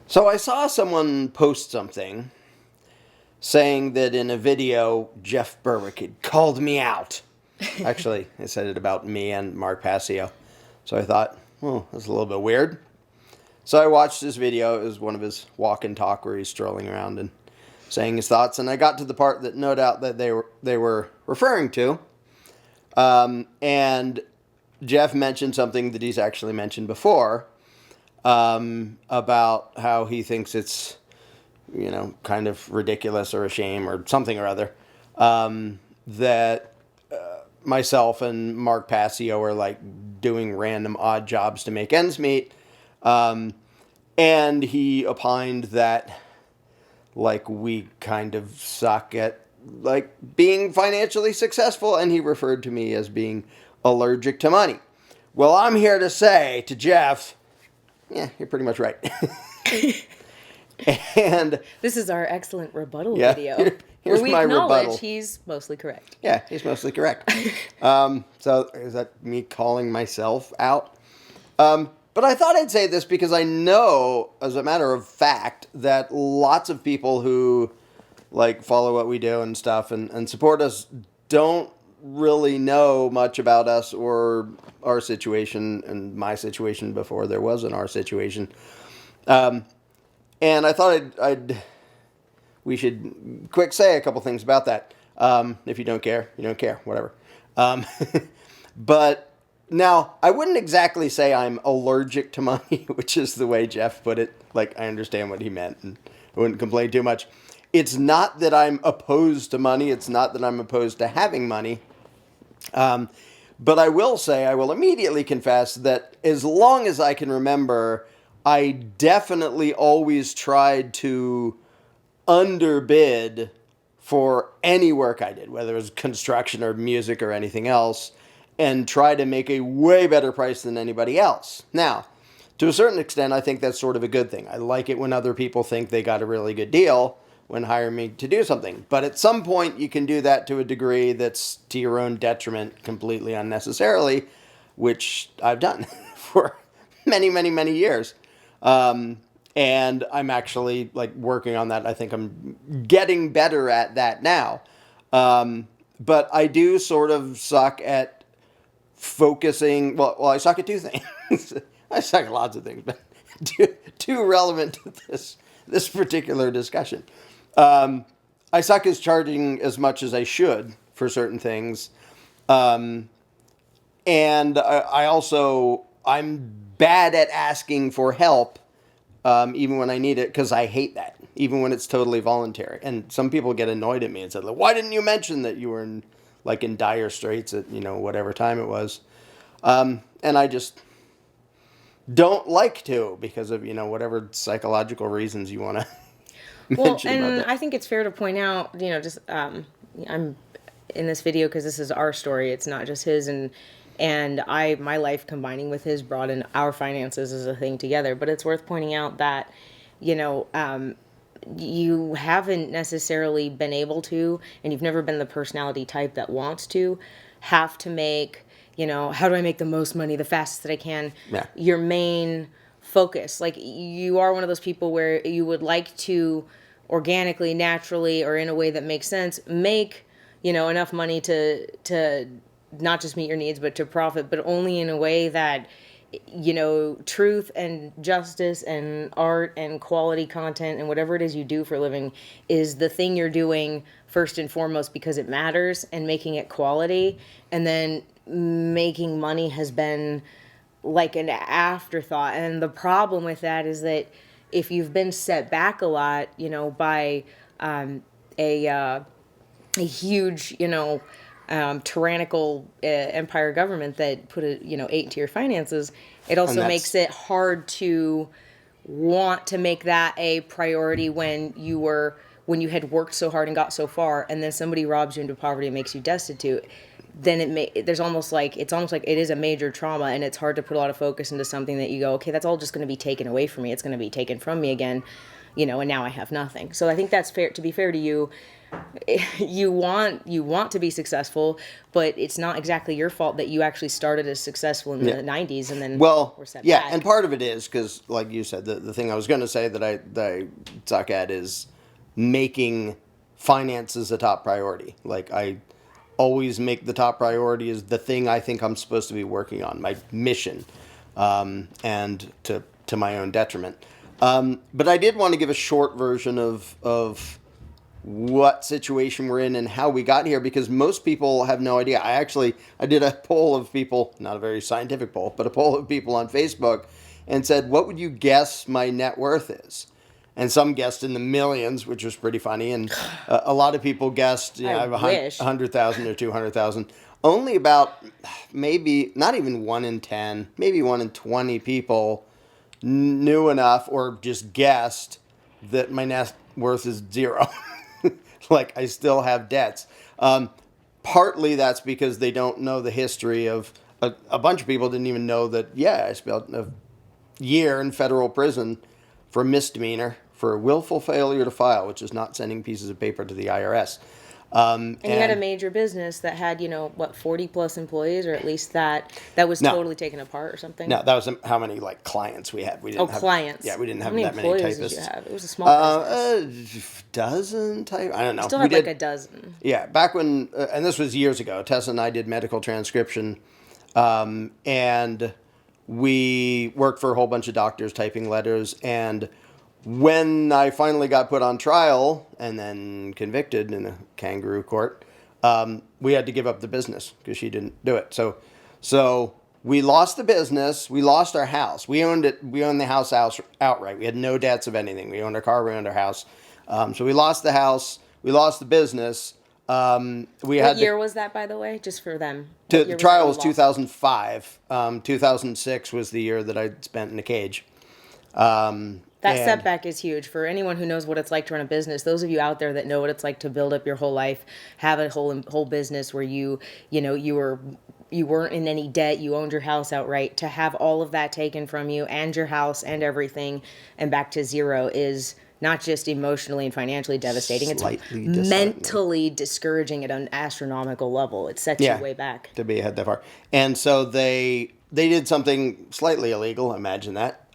So I saw someone post something saying that in a video, Jeff Berwick had called me out. Actually, it said it about me and Mark Passio. So I thought, well, that's a little bit weird. So I watched this video. It was one of his walk and talk where he's strolling around and saying his thoughts. And I got to the part that no doubt that they were referring to. And Jeff mentioned something that he's actually mentioned before, about how he thinks it's, kind of ridiculous or a shame or something or other, that myself and Mark Passio are like doing random odd jobs to make ends meet. And he opined that like we kind of suck at like being financially successful, and he referred to me as being allergic to money. Well, I'm here to say to Jeff, yeah, you're pretty much right. And this is our excellent rebuttal video. Here's where we my acknowledge rebuttal. he's mostly correct. Yeah, he's mostly correct. So is that me calling myself out? But I thought I'd say this because I know, as a matter of fact, that lots of people who like follow what we do and stuff and support us don't really know much about us or our situation and my situation before there was an our situation. And I thought we should quick say a couple things about that. If you don't care, you don't care, whatever. But now, I wouldn't exactly say I'm allergic to money, which is the way Jeff put it. Like, I understand what he meant, and I wouldn't complain too much. It's not that I'm opposed to money. It's not that I'm opposed to having money. But I will immediately confess that as long as I can remember, I definitely always tried to underbid for any work I did, whether it was construction or music or anything else, and try to make a way better price than anybody else. Now, to a certain extent, I think that's sort of a good thing. I like it when other people think they got a really good deal when hiring me to do something. But at some point, you can do that to a degree that's to your own detriment completely unnecessarily, which I've done for many, many, many years. And I'm actually like working on that. I think I'm getting better at that now. But I do sort of suck at focusing. Well, I suck at two things. I suck at lots of things, but too relevant to this particular discussion. I suck at charging as much as I should for certain things. And I'm bad at asking for help, even when I need it, because I hate that, even when it's totally voluntary. And some people get annoyed at me and say, like, why didn't you mention that you were in dire straits at, whatever time it was? And I just don't like to because of, whatever psychological reasons you want to mention about that. I think it's fair to point out, I'm in this video because this is our story. It's not just his, and my life combining with his brought in our finances as a thing together. But it's worth pointing out that, you haven't necessarily been able to, and you've never been the personality type that wants to, have to make, how do I make the most money the fastest that I can? Yeah. Your main focus. Like, you are one of those people where you would like to organically, naturally, or in a way that makes sense, make, enough money to not just meet your needs, but to profit, but only in a way that, truth and justice and art and quality content and whatever it is you do for a living is the thing you're doing first and foremost because it matters, and making it quality. And then making money has been like an afterthought. And the problem with that is that if you've been set back a lot, by a huge, tyrannical empire government that put ate into your finances, it also makes it hard to want to make that a priority when you had worked so hard and got so far, and then somebody robs you into poverty and makes you destitute. Then it's almost like it is a major trauma, and it's hard to put a lot of focus into something that you go, okay, that's all just going to be taken away from me. It's going to be taken from me again, and now I have nothing. So I think that's fair. To be fair to you, you want to be successful, but it's not exactly your fault that you actually started as successful in the 90s and then were set back. And part of it is because, like you said, the thing I was going to say that I suck at is making finances a top priority. Like, I always make the top priority is the thing I think I'm supposed to be working on, my mission, and to my own detriment. But I did want to give a short version of what situation we're in and how we got here, because most people have no idea. I did a poll of people, not a very scientific poll, but a poll of people on Facebook, and said, what would you guess my net worth is? And some guessed in the millions, which was pretty funny. And a lot of people guessed, I have 100,000 or 200,000. Only about maybe not even 1 in 10, maybe 1 in 20 people knew enough or just guessed that my net worth is zero. Like, I still have debts. Partly that's because they don't know the history of a bunch of people didn't even know that, I spent a year in federal prison for a misdemeanor for a willful failure to file, which is not sending pieces of paper to the IRS. And you had a major business that had, 40 plus employees, or at least that was totally taken apart or something? No, that was how many, clients we had. We didn't have clients. Yeah, we didn't have how many that many employees typists. Did you have? It was a small business. Dozen type. I don't know. Still had a dozen. Yeah, back when, and this was years ago, Tessa and I did medical transcription, and we worked for a whole bunch of doctors typing letters, and when I finally got put on trial and then convicted in a kangaroo court, we had to give up the business because she didn't do it. So we lost the business. We lost our house. We owned it. We owned the house outright. We had no debts of anything. We owned our car. We owned our house. So we lost the house. We lost the business. What year was that, by the way, just for them? The trial was 2005. 2006 was the year that I spent in a cage. That setback is huge for anyone who knows what it's like to run a business. Those of you out there that know what it's like to build up your whole life, have a whole business where you weren't in any debt, you owned your house outright, to have all of that taken from you and your house and everything and back to zero is not just emotionally and financially devastating, it's mentally discouraging at an astronomical level. It sets you way back. To be ahead that far. And so they did something slightly illegal, imagine that,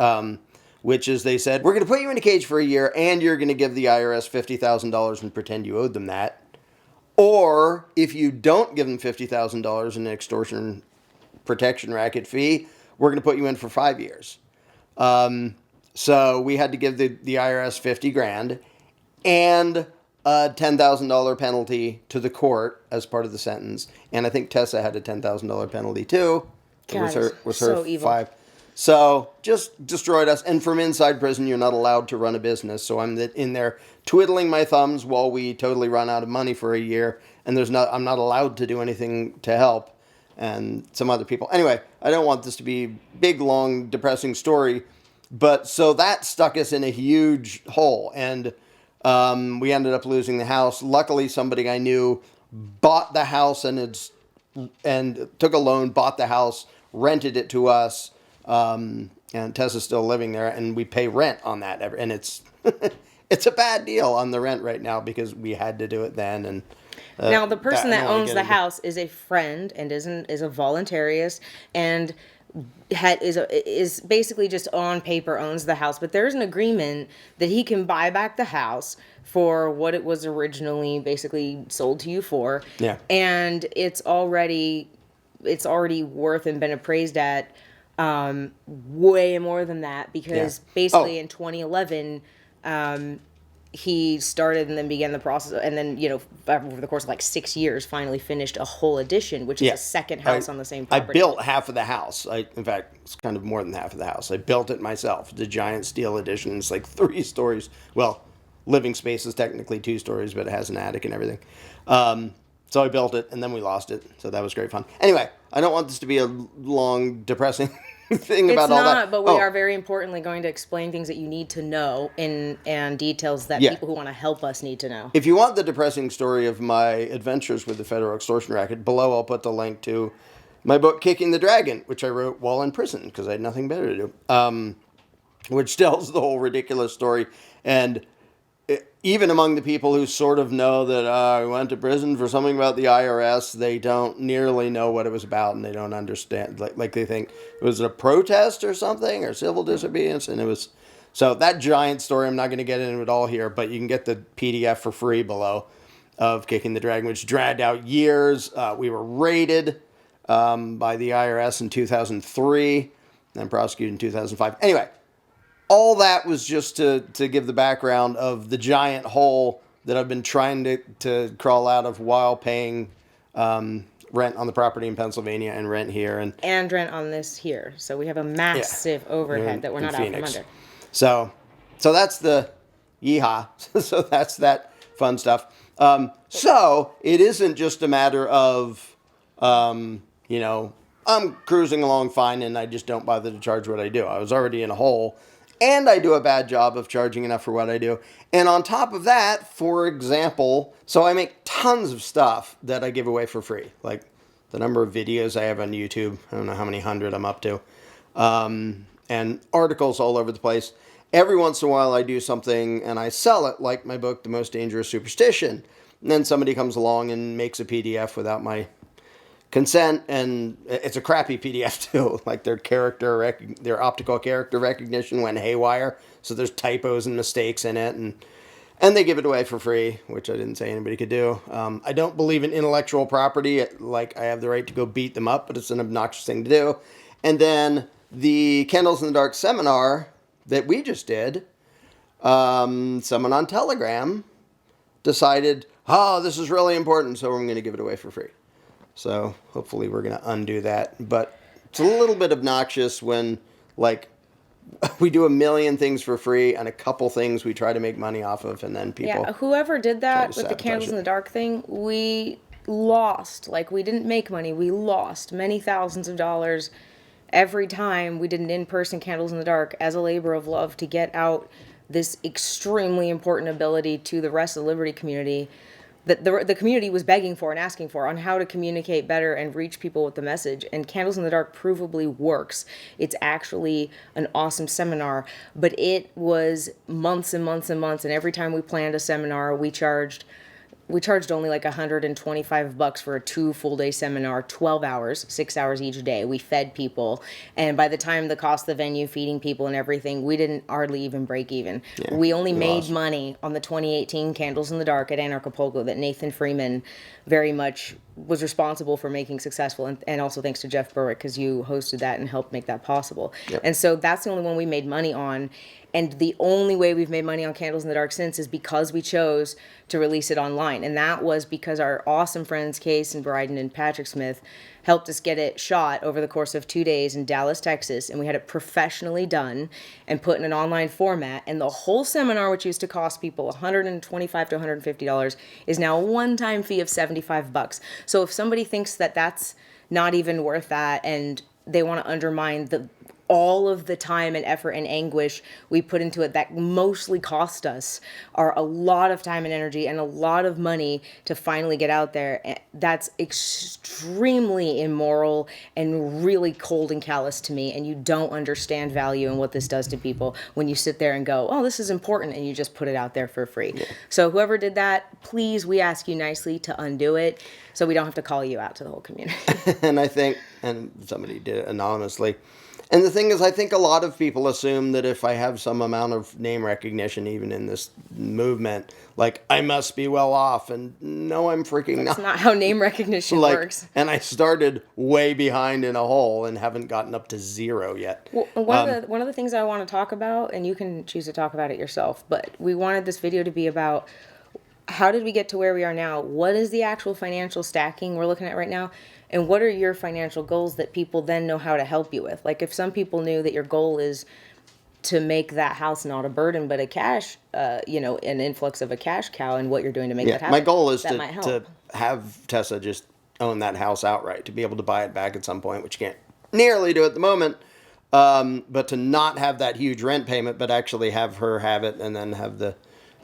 which is they said, we're going to put you in a cage for a year and you're going to give the IRS $50,000 and pretend you owed them that. Or if you don't give them $50,000 in an extortion protection racket fee, we're going to put you in for 5 years. So we had to give the IRS 50 grand and a $10,000 penalty to the court as part of the sentence. And I think Tessa had a $10,000 penalty too. God, was so her evil. 5. So just destroyed us. And from inside prison, you're not allowed to run a business. So I'm in there twiddling my thumbs while we totally run out of money for a year. And I'm not allowed to do anything to help. And some other people. Anyway, I don't want this to be a big, long, depressing story. But so that stuck us in a huge hole. And we ended up losing the house. Luckily, somebody I knew bought the house and took a loan, bought the house, rented it to us. And Tessa's still living there, and we pay rent on that. And it's it's a bad deal on the rent right now because we had to do it then. And now the person that owns the house is a friend and is a voluntarist and is basically just on paper owns the house, but there's an agreement that he can buy back the house for what it was originally basically sold to you for. Yeah. And it's already worth and been appraised at way more than that because basically in 2011 he started and then began the process and then over the course of 6 years finally finished a whole addition, which is a second house on the same property. I built half of the house. In fact, it's kind of more than half of the house. I built it myself. The giant steel addition is 3 stories. Well, living space is technically 2 stories, but it has an attic and everything. So I built it, and then we lost it. So that was great fun. Anyway, I don't want this to be a long, depressing thing about all that. It's not, but we are very importantly going to explain things that you need to know and details that people who want to help us need to know. If you want the depressing story of my adventures with the federal extortion racket, below I'll put the link to my book, Kicking the Dragon, which I wrote while in prison because I had nothing better to do, which tells the whole ridiculous story. And even among the people who sort of know that I went to prison for something about the IRS, they don't nearly know what it was about, and they don't understand. Like they think it was a protest or something or civil disobedience, and it was. So that giant story, I'm not going to get into it all here, but you can get the PDF for free below of Kicking the Dragon, which dragged out years. We were raided by the IRS in 2003, and prosecuted in 2005. Anyway, all that was just to give the background of the giant hole that I've been trying to crawl out of while paying rent on the property in Pennsylvania and rent here. And rent on this here. So we have a massive overhead that we're not out from under. So that's the yeehaw. So that's that fun stuff. So it isn't just a matter of, I'm cruising along fine and I just don't bother to charge what I do. I was already in a hole and I do a bad job of charging enough for what I do. And on top of that, for example, so I make tons of stuff that I give away for free. Like the number of videos I have on YouTube, I don't know how many hundred I'm up to. And articles all over the place. Every once in a while I do something and I sell it, like my book, The Most Dangerous Superstition. And then somebody comes along and makes a PDF without my consent, and it's a crappy PDF too. Like their optical character recognition went haywire, so there's typos and mistakes in it, and they give it away for free, which I didn't say anybody could do. I don't believe in intellectual property. Like I have the right to go beat them up, but it's an obnoxious thing to do. And then the Candles in the Dark seminar that we just did, someone on Telegram decided, this is really important, so I'm going to give it away for free. So hopefully we're going to undo that. But it's a little bit obnoxious when, like, we do a million things for free and a couple things we try to make money off of, and then people... Yeah, whoever did that with the Candles in the Dark thing, we lost. Like, we didn't make money. We lost many thousands of dollars every time we did an in-person Candles in the Dark as a labor of love to get out this extremely important ability to the rest of the Liberty community that the community was begging for and asking for on how to communicate better and reach people with the message. And Candles in the Dark provably works. It's actually an awesome seminar, but it was months and months and months. And every time we planned a seminar, we charged only like $125 for a 2 full day seminar, 12 hours, 6 hours each day. We fed people. And by the time the cost of the venue, feeding people and everything, we didn't hardly even break even. Yeah, we only made money on the 2018 Candles in the Dark at Anarchapulco that Nathan Freeman very much was responsible for making successful. And also thanks to Jeff Berwick, because you hosted that and helped make that possible. Yep. And so that's the only one we made money on. And the only way we've made money on Candles in the Dark since is because we chose to release it online. And that was because our awesome friends, Case and Bryden and Patrick Smith, helped us get it shot over the course of 2 days in Dallas, Texas. And we had it professionally done and put in an online format. And the whole seminar, which used to cost people $125 to $150, is now a one-time fee of $75. So if somebody thinks that that's not even worth that and they want to undermine all of the time and effort and anguish we put into it that mostly cost us are a lot of time and energy and a lot of money to finally get out there. That's extremely immoral and really cold and callous to me, and you don't understand value and what this does to people when you sit there and go, oh, this is important, and you just put it out there for free. Yeah. So whoever did that, please, we ask you nicely to undo it so we don't have to call you out to the whole community. And somebody did it anonymously. And the thing is, I think a lot of people assume that if I have some amount of name recognition, even in this movement, like, I must be well off. And no, I'm freaking not. That's not how name recognition works. And I started way behind in a hole and haven't gotten up to 0 yet. Well, one of the things I want to talk about, and you can choose to talk about it yourself, but we wanted this video to be about how did we get to where we are now? What is the actual financial stacking we're looking at right now? And what are your financial goals that people then know how to help you with? Like, if some people knew that your goal is to make that house not a burden, but a cash, an influx of a cash cow, and what you're doing to make that happen. My goal is to have Tessa just own that house outright, to be able to buy it back at some point, which you can't nearly do at the moment, but to not have that huge rent payment, but actually have her have it and then have the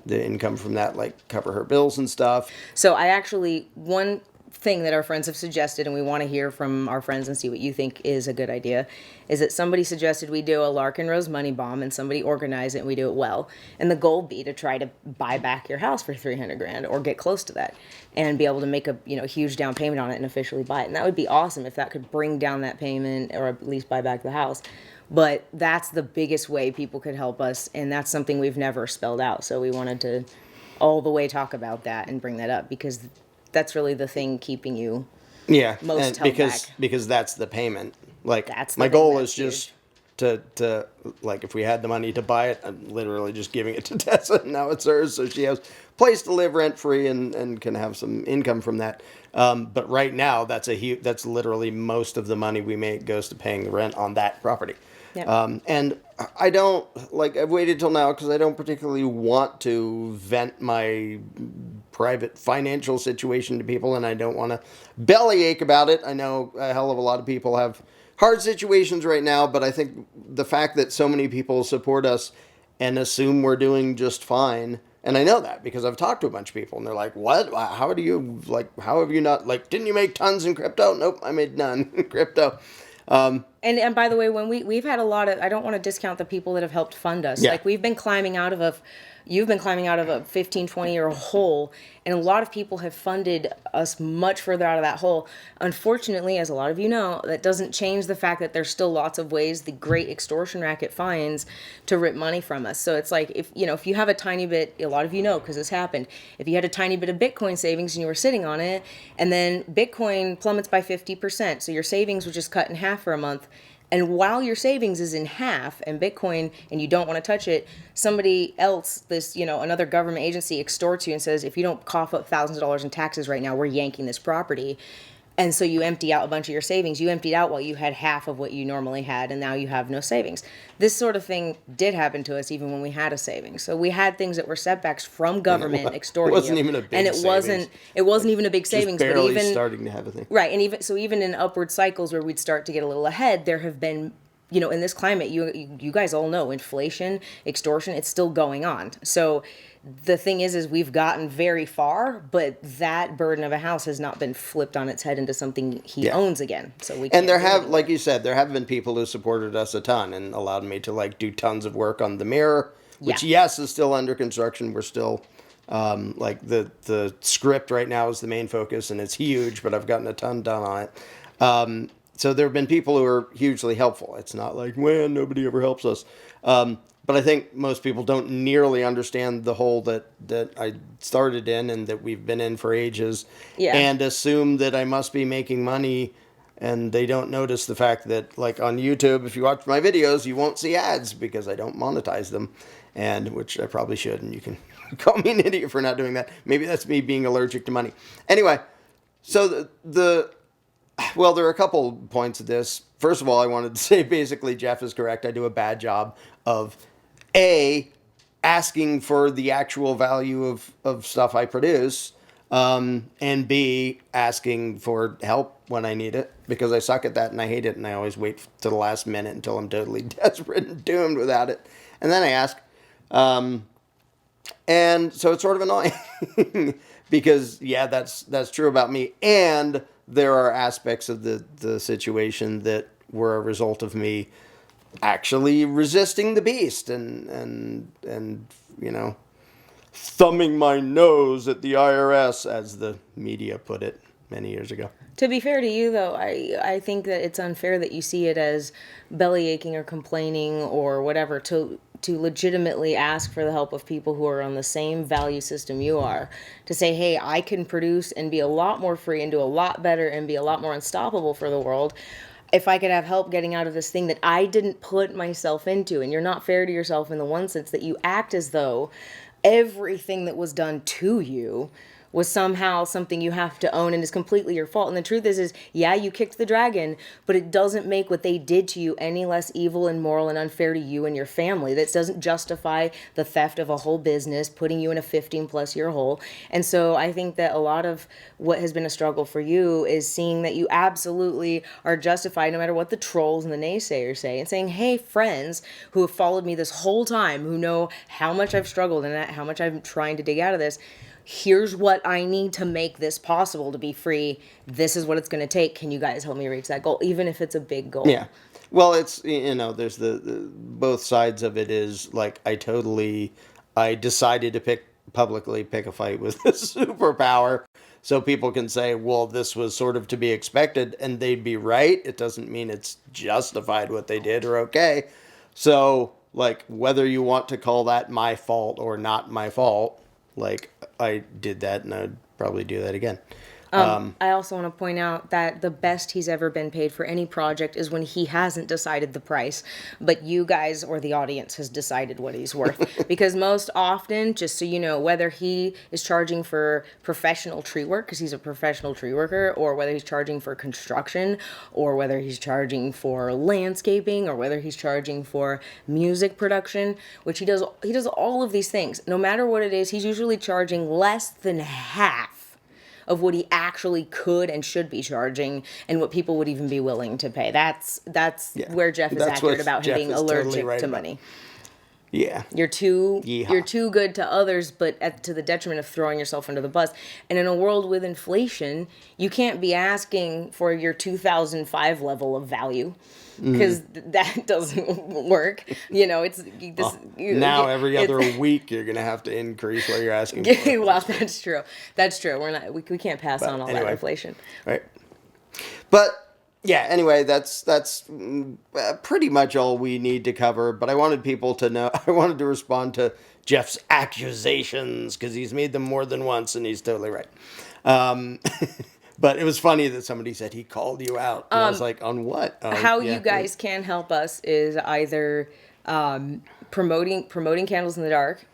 income from that, like, cover her bills and stuff. So I actually, one thing that our friends have suggested, and we want to hear from our friends and see what you think is a good idea, is that somebody suggested we do a Lark and Rose money bomb, and somebody organize it and we do it well. And the goal be to try to buy back your house for 300 grand or get close to that and be able to make a huge down payment on it and officially buy it. And that would be awesome if that could bring down that payment or at least buy back the house. But that's the biggest way people could help us, and that's something we've never spelled out. So we wanted to all the way talk about that and bring that up, because that's really the thing keeping you most held back. Because that's the payment. Like, That's the my thing goal that's is just to like, if we had the money to buy it, I'm literally just giving it to Tessa. Now it's hers, so she has a place to live rent free and can have some income from that. But right now, that's literally most of the money we make goes to paying the rent on that property. Yep. And I don't, like, I've waited till now because I don't particularly want to vent my private financial situation to people, and I don't want to bellyache about it. I know a hell of a lot of people have hard situations right now, but I think the fact that so many people support us and assume we're doing just fine, and I know that because I've talked to a bunch of people, and they're like, what? How have you not, like, didn't you make tons in crypto? Nope, I made none in crypto. And by the way, when we've had a lot of, I don't want to discount the people that have helped fund us. Yeah. Like, you've been climbing out of a 15, 20-year hole, and a lot of people have funded us much further out of that hole. Unfortunately, as a lot of you know, that doesn't change the fact that there's still lots of ways the great extortion racket finds to rip money from us. So it's like, if you have a tiny bit, a lot of you know, because this happened, if you had a tiny bit of Bitcoin savings and you were sitting on it, and then Bitcoin plummets by 50%, so your savings was just cut in half for a month, and while your savings is in half and Bitcoin, and you don't want to touch it, somebody else, another government agency extorts you and says, if you don't cough up thousands of dollars in taxes right now, we're yanking this property. And so you empty out a bunch of your savings. You emptied out while you had half of what you normally had, and now you have no savings. This sort of thing did happen to us even when we had a savings. So we had things that were setbacks from government extorting you. It wasn't even a big and it wasn't even a big savings, just barely but even starting to have a thing. Right, and even in upward cycles where we'd start to get a little ahead, there have been, in this climate, you guys all know, inflation, extortion, it's still going on. So the thing is we've gotten very far, but that burden of a house has not been flipped on its head into something he owns again. So we can't. And there have, like you said, there have been people who supported us a ton and allowed me to, like, do tons of work on the mirror, which yes is still under construction. We're still like the script right now is the main focus, and it's huge, but I've gotten a ton done on it. So there have been people who are hugely helpful. It's not like, well, nobody ever helps us. But I think most people don't nearly understand the hole that I started in and that we've been in for ages, and assume that I must be making money, and they don't notice the fact that, like, on YouTube, if you watch my videos, you won't see ads because I don't monetize them, and which I probably should, and you can call me an idiot for not doing that. Maybe that's me being allergic to money. Anyway, so well, there are a couple points of this. First of all, I wanted to say basically Jeff is correct. I do a bad job of A, asking for the actual value of stuff I produce, and B, asking for help when I need it, because I suck at that and I hate it, and I always wait to the last minute until I'm totally desperate and doomed without it. And then I ask. And so it's sort of annoying because, that's true about me. And there are aspects of the situation that were a result of me actually resisting the beast and thumbing my nose at the IRS, as the media put it many years ago. To be fair to you, though, I think that it's unfair that you see it as belly aching or complaining or whatever to legitimately ask for the help of people who are on the same value system you are, to say, hey, I can produce and be a lot more free and do a lot better and be a lot more unstoppable for the world if I could have help getting out of this thing that I didn't put myself into. And you're not fair to yourself in the one sense that you act as though everything that was done to you was somehow something you have to own and is completely your fault. And the truth is you kicked the dragon, but it doesn't make what they did to you any less evil and moral and unfair to you and your family. That doesn't justify the theft of a whole business, putting you in a 15+ year hole. And so I think that a lot of what has been a struggle for you is seeing that you absolutely are justified no matter what the trolls and the naysayers say, and saying, hey, friends who have followed me this whole time, who know how much I've struggled and how much I'm trying to dig out of this, here's what what I need to make this possible to be free. This is what it's going to take. Can you guys help me reach that goal, even if it's a big goal? Yeah. Well, it's, there's the both sides of it is like, I decided to publicly pick a fight with a superpower so people can say, well, this was sort of to be expected, and they'd be right. It doesn't mean it's justified what they did or okay. So, like, whether you want to call that my fault or not my fault, like, I did that and I'd probably do that again. I also want to point out that the best he's ever been paid for any project is when he hasn't decided the price, but you guys or the audience has decided what he's worth. Because most often, just so you know, whether he is charging for professional tree work, because he's a professional tree worker, or whether he's charging for construction, or whether he's charging for landscaping, or whether he's charging for music production, which he does all of these things. No matter what it is, he's usually charging less than half of what he actually could and should be charging, and what people would even be willing to pay. That's where Jeff is accurate about him being allergic to money. Yeah. You're too good to others, but to the detriment of throwing yourself under the bus. And in a world with inflation, you can't be asking for your 2005 level of value, because that doesn't work. It's this. Now every other week you're gonna have to increase what you're asking for. Well, that's true. That's true. We can't pass on all that inflation. Right. But yeah, anyway, that's pretty much all we need to cover. But I wanted people to know, I wanted to respond to Jeff's accusations, because he's made them more than once, and he's totally right. But it was funny that somebody said he called you out. And I was like, on what? How you guys can help us is either promoting Candles in the Dark.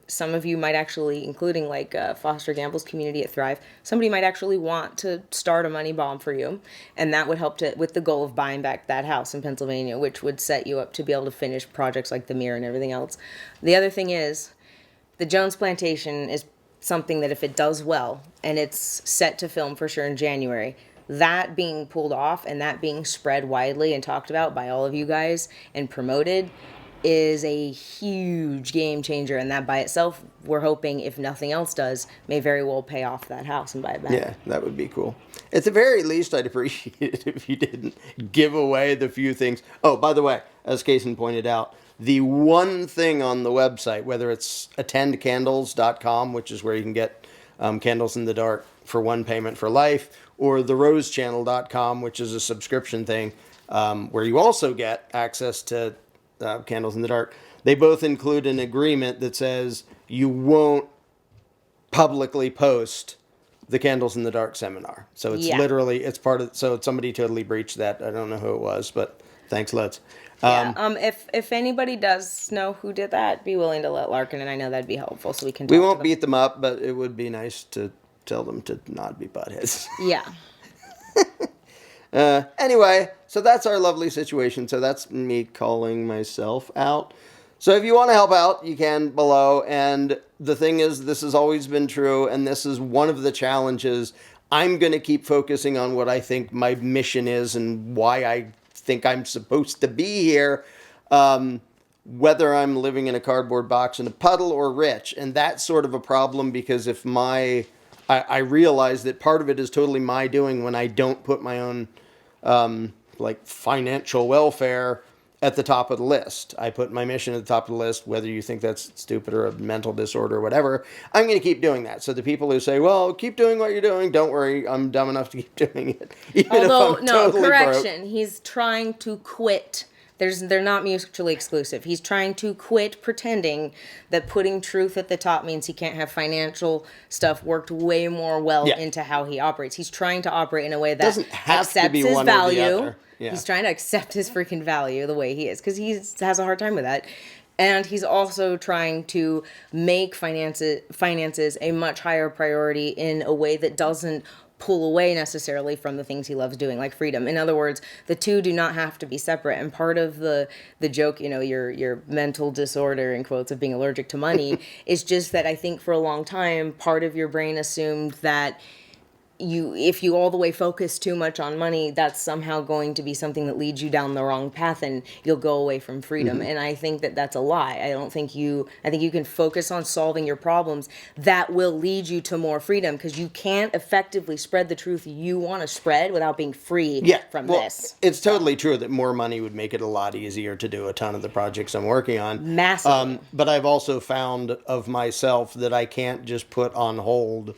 Some of you might actually, including like Foster Gamble's community at Thrive, somebody might actually want to start a money bomb for you, and that would help with the goal of buying back that house in Pennsylvania, which would set you up to be able to finish projects like the Mirror and everything else. The other thing is, the Jones Plantation is something that if it does well, and it's set to film for sure in January, that being pulled off and that being spread widely and talked about by all of you guys and promoted is a huge game changer. And that by itself, we're hoping, if nothing else does, may very well pay off that house and buy it back. Yeah, that would be cool. At the very least, I'd appreciate it if you didn't give away the few things. Oh, by the way, as Kaysen pointed out, the one thing on the website, whether it's attendcandles.com, which is where you can get Candles in the Dark for one payment for life, or therosechannel.com, which is a subscription thing, where you also get access to Candles in the Dark. They both include an agreement that says you won't publicly post the Candles in the Dark seminar. So it's literally, it's part of, so somebody totally breached that. I don't know who it was, but thanks, Let's. If anybody does know who did that, be willing to let Larkin, and I know that'd be helpful, so we can. We won't beat them up, but it would be nice to tell them to not be buttheads. Yeah. Anyway, so that's our lovely situation. So that's me calling myself out. So if you want to help out, you can below. And the thing is, this has always been true, and this is one of the challenges. I'm going to keep focusing on what I think my mission is and why I think I'm supposed to be here, whether I'm living in a cardboard box in a puddle or rich. And that's sort of a problem, because if I realize that part of it is totally my doing when I don't put my own financial welfare at the top of the list. I put my mission at the top of the list, whether you think that's stupid or a mental disorder or whatever. I'm going to keep doing that. So the people who say, well, keep doing what you're doing, don't worry, I'm dumb enough to keep doing it. Although, no, correction, broke. He's trying to quit. They're not mutually exclusive. He's trying to quit pretending that putting truth at the top means he can't have financial stuff worked way more well into how he operates. He's trying to operate in a way that accepts his value. Yeah. He's trying to accept his freaking value the way he is, because he has a hard time with that. And he's also trying to make finances a much higher priority in a way that doesn't pull away necessarily from the things he loves doing, like freedom. In other words, the two do not have to be separate. And part of the joke, your mental disorder, in quotes, of being allergic to money is just that I think for a long time, part of your brain assumed that if you all the way focus too much on money, that's somehow going to be something that leads you down the wrong path, and you'll go away from freedom. And I think that that's a lie. I think you can focus on solving your problems. That will lead you to more freedom, because you can't effectively spread the truth you want to spread without being free from this. It's totally true that more money would make it a lot easier to do a ton of the projects I'm working on. Massively. But I've also found of myself that I can't just put on hold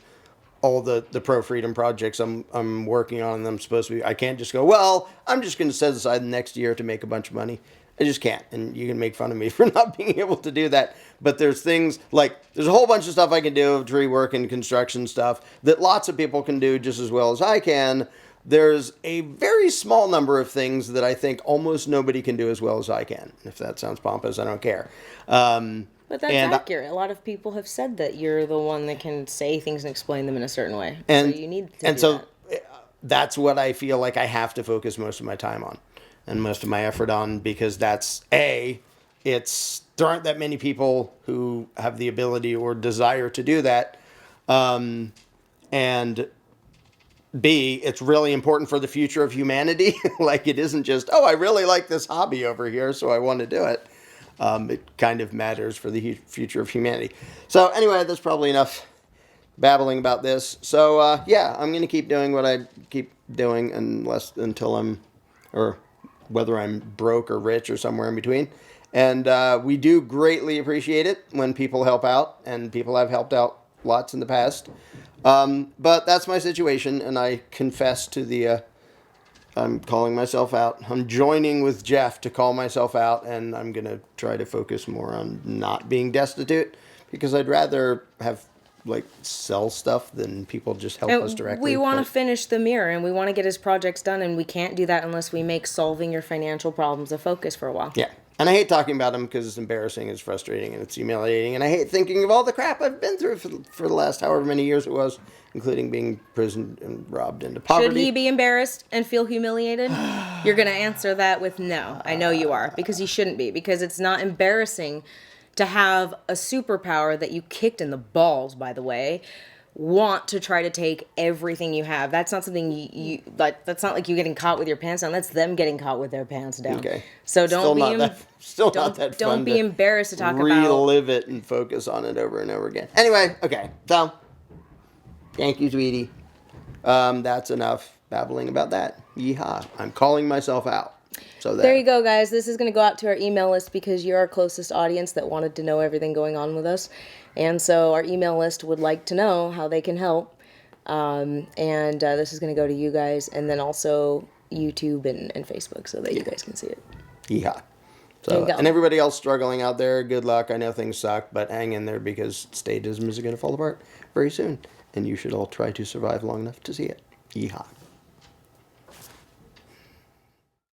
all the pro-freedom projects I'm working on and I'm supposed to be. I can't just go, well, I'm just going to set aside the next year to make a bunch of money. I just can't. And you can make fun of me for not being able to do that. But there's things like, there's a whole bunch of stuff I can do, tree work and construction stuff, that lots of people can do just as well as I can. There's a very small number of things that I think almost nobody can do as well as I can. If that sounds pompous, I don't care. But that's accurate. A lot of people have said that you're the one that can say things and explain them in a certain way. And, so you need to and do so that. That's what I feel like I have to focus most of my time on and most of my effort on, because there aren't that many people who have the ability or desire to do that. And B, it's really important for the future of humanity. Like, it isn't just, I really like this hobby over here, so I want to do it. It kind of matters for the future of humanity. So anyway, that's probably enough babbling about this. So I'm going to keep doing what I keep doing or whether I'm broke or rich or somewhere in between. And we do greatly appreciate it when people help out, and people have helped out lots in the past. But that's my situation, and I confess to I'm calling myself out. I'm joining with Jeff to call myself out, and I'm going to try to focus more on not being destitute, because I'd rather sell stuff than people just help us directly. We want to finish the mirror, and we want to get his projects done, and we can't do that unless we make solving your financial problems a focus for a while. Yeah. And I hate talking about them because it's embarrassing, it's frustrating, and it's humiliating. And I hate thinking of all the crap I've been through for the last however many years it was, including being imprisoned and robbed into poverty. Should he be embarrassed and feel humiliated? You're going to answer that with no. I know you are, because he shouldn't be, because it's not embarrassing to have a superpower that you kicked in the balls, by the way, want to try to take everything you have. That's not something you that's not like you getting caught with your pants down. That's them getting caught with their pants down. Okay. So don't don't be embarrassed to talk about. Relive it and focus on it over and over again. Anyway, okay. So, thank you, sweetie. That's enough babbling about that. Yeehaw. I'm calling myself out. So there you go, guys. This is going to go out to our email list, because you're our closest audience that wanted to know everything going on with us. And so our email list would like to know how they can help. This is going to go to you guys, and then also YouTube and Facebook, so that you guys can see it. Yeehaw. So, and everybody else struggling out there, good luck. I know things suck, but hang in there, because statism is going to fall apart very soon. And you should all try to survive long enough to see it. Yeehaw.